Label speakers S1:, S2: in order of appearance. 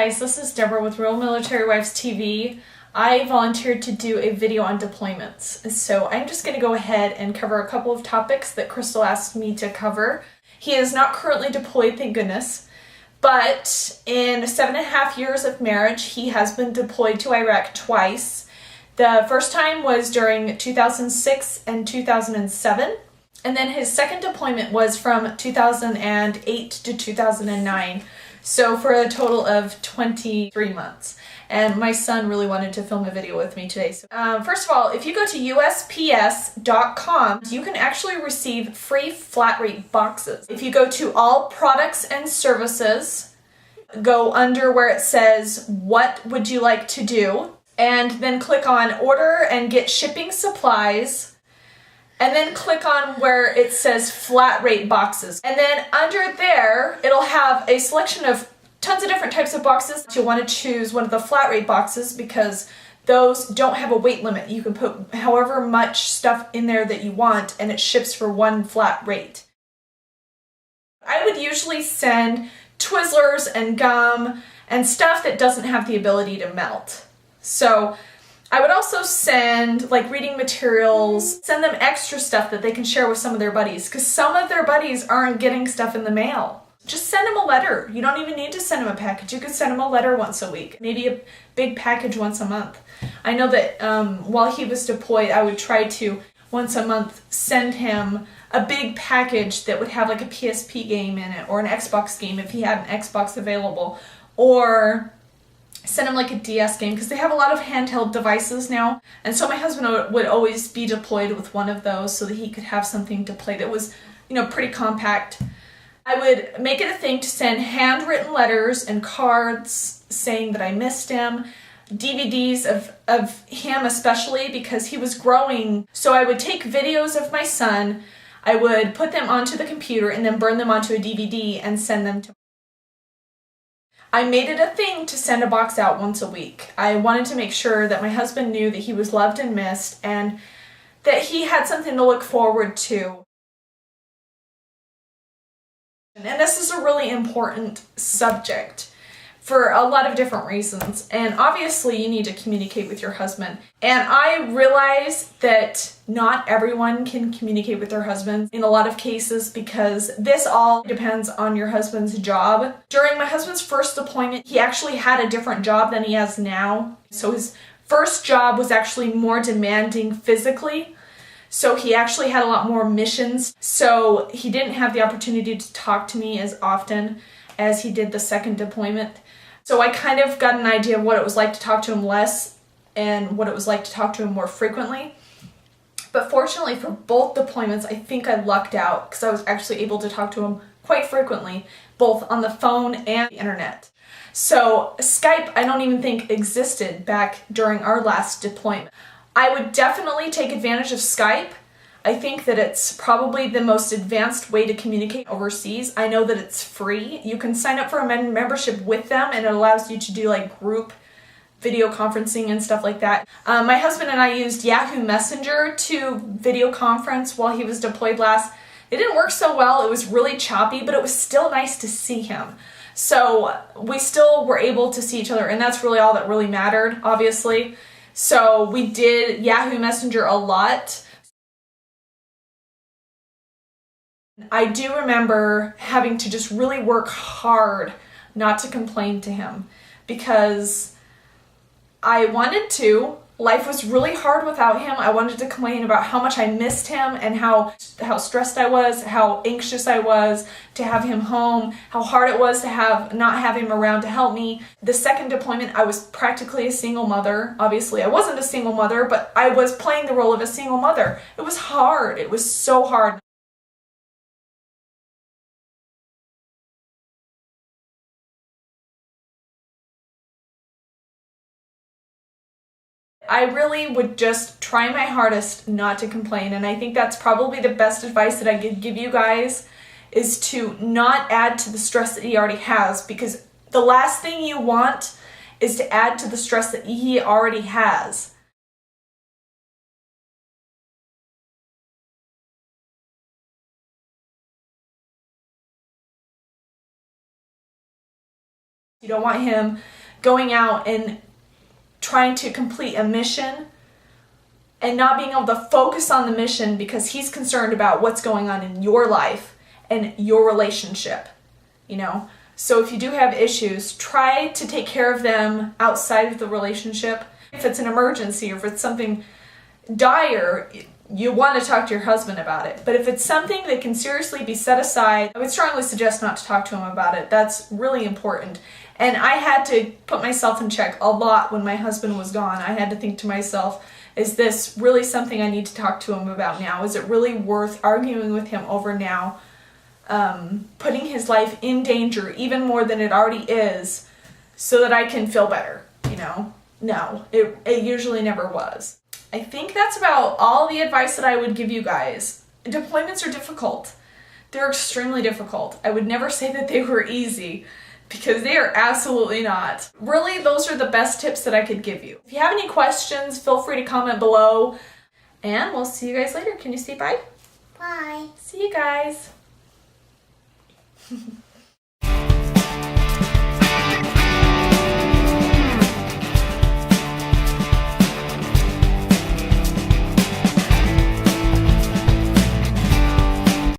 S1: guys, this is Deborah with Real Military Wives TV. I volunteered to do a video on deployments, so I'm just going to go ahead and cover a couple of topics that Crystal asked me to cover. He is not currently deployed, thank goodness, but in 7.5 years of marriage, he has been deployed to Iraq twice. The first time was during 2006 and 2007. And then his second deployment was from 2008 to 2009. So for a total of 23 months. And my son really wanted to film a video with me today. So, first of all, if you go to USPS.com, you can actually receive free flat rate boxes. If you go to all products and services, go under where it says, what would you like to do? And then click on order and get shipping supplies. And then click on where it says flat rate boxes. And then under there, it'll have a selection of tons of different types of boxes. You'll want to choose one of the flat rate boxes because those don't have a weight limit. You can put however much stuff in there that you want and it ships for one flat rate. I would usually send Twizzlers and gum and stuff that doesn't have the ability to melt. So I would also send like reading materials, send them extra stuff that they can share with some of their buddies because some of their buddies aren't getting stuff in the mail. Just send them a letter. You don't even need to send them a package. You could send them a letter once a week, maybe a big package once a month. I know that while he was deployed, I would try to once a month send him a big package that would have like a PSP game in it or an Xbox game if he had an Xbox available, or send him like a DS game because they have a lot of handheld devices now. And so my husband would always be deployed with one of those so that he could have something to play that was, pretty compact. I would make it a thing to send handwritten letters and cards saying that I missed him, DVDs of him especially because he was growing. So I would take videos of my son, I would put them onto the computer and then burn them onto a DVD and send them to him. I made it a thing to send a box out once a week. I wanted to make sure that my husband knew that he was loved and missed and that he had something to look forward to. And this is a really important subject for a lot of different reasons. And obviously you need to communicate with your husband. And I realize that not everyone can communicate with their husband in a lot of cases because this all depends on your husband's job. During my husband's first deployment, he actually had a different job than he has now. So his first job was actually more demanding physically. So he actually had a lot more missions. So he didn't have the opportunity to talk to me as often as he did the second deployment. So I kind of got an idea of what it was like to talk to him less and what it was like to talk to him more frequently. But fortunately for both deployments, I think I lucked out because I was actually able to talk to him quite frequently, both on the phone and the internet. So Skype, I don't even think existed back during our last deployment. I would definitely take advantage of Skype. I think that it's probably the most advanced way to communicate overseas. I know that it's free. You can sign up for a membership with them and it allows you to do like group video conferencing and stuff like that. My husband and I used Yahoo Messenger to video conference while he was deployed last. It didn't work so well. It was really choppy, but it was still nice to see him. So we still were able to see each other and that's really all that really mattered, obviously. So we did Yahoo Messenger a lot. I do remember having to just really work hard not to complain to him because I wanted to. Life was really hard without him. I wanted to complain about how much I missed him and how stressed I was, how anxious I was to have him home, how hard it was to not have him around to help me. The second deployment, I was practically a single mother. Obviously, I wasn't a single mother, but I was playing the role of a single mother. It was hard. It was so hard. I really would just try my hardest not to complain, and I think that's probably the best advice that I could give you guys is to not add to the stress that he already has, because the last thing you want is to add to the stress that he already has. You don't want him going out and trying to complete a mission and not being able to focus on the mission because he's concerned about what's going on in your life and your relationship, you know? So if you do have issues, try to take care of them outside of the relationship. If it's an emergency or if it's something dire, you want to talk to your husband about it. But if it's something that can seriously be set aside, I would strongly suggest not to talk to him about it. That's really important. And I had to put myself in check a lot when my husband was gone. I had to think to myself, is this really something I need to talk to him about now? Is it really worth arguing with him over now? Putting his life in danger even more than it already is so that I can feel better, you know? No, it usually never was. I think that's about all the advice that I would give you guys. Deployments are difficult. They're extremely difficult. I would never say that they were easy because they are absolutely not. Really, those are the best tips that I could give you. If you have any questions, feel free to comment below and we'll see you guys later. Can you say bye?
S2: Bye.
S1: See you guys.